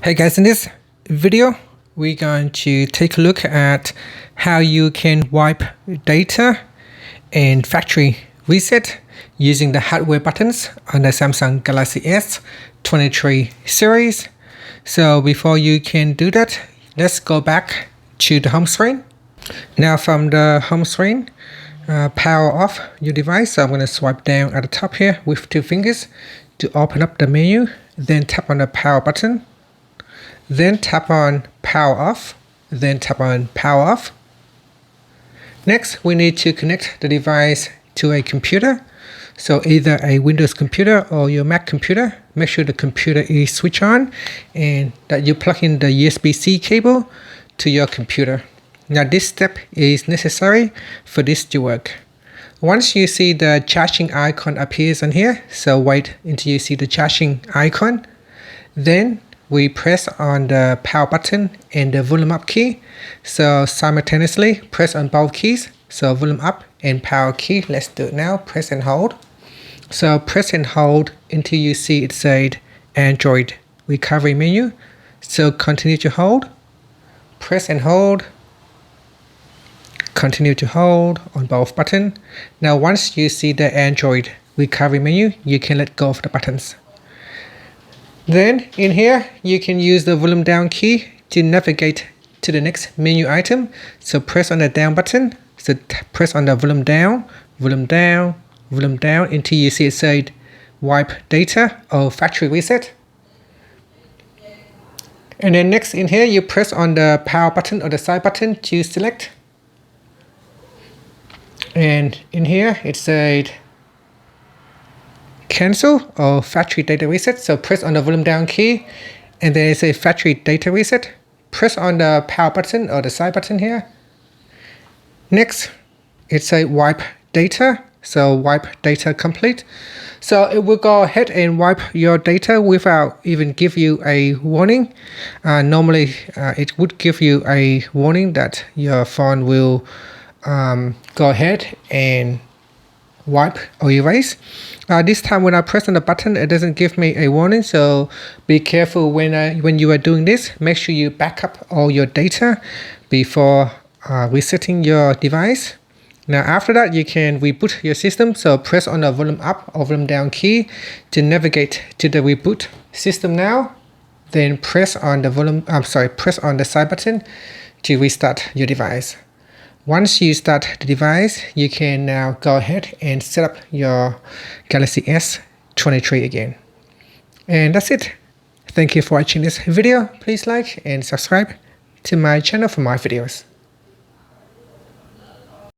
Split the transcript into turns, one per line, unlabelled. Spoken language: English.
Hey guys, in this video, we're going to take a look at how you can wipe data and factory reset using the hardware buttons on the Samsung Galaxy S23 series. So before you can do that, let's go back to the home screen. Now from the home screen, power off your device. So I'm going to swipe down at the top here with 2 fingers to open up the menu, then tap on the power button. Then tap on power off, then tap on power off. Next, we need to connect the device to a computer. So either a Windows computer or your Mac computer. Make sure the computer is switched on and that you plug in the USB-C cable to your computer. Now this step is necessary for this to work. Once you see the charging icon appears on here, so wait until you see the charging icon, then we press on the power button and the volume up key. So simultaneously press on both keys. So volume up and power key. Let's do it now. Press and hold. So press and hold until you see it said Android recovery menu. So continue to hold. Press and hold. Continue to hold on both buttons. Now once you see the Android recovery menu, you can let go of the buttons. Then in here, you can use the volume down key to navigate to the next menu item. So press on the down button. So press on the volume down, volume down, volume down until you see it said wipe data or factory reset. And then next in here, you press on the power button or the side button to select. And in here, it said cancel or factory data reset. So press on the volume down key and then it's a factory data reset. Press on the power button or the side button here. Next, it's a wipe data. So wipe data complete. So it will go ahead and wipe your data without even give you a warning. Normally, it would give you a warning that your phone will go ahead and wipe or erase. This time when I press on the button, it doesn't give me a warning, so be careful when you are doing this. Make sure you back up all your data before resetting your device. Now after that, you can reboot your system, so press on the volume up or volume down key to navigate to the reboot system now. Then press on the press on the side button to restart your device. Once you start the device, you can now go ahead and set up your Galaxy S23 again. And that's it. Thank you for watching this video. Please like and subscribe to my channel for more videos.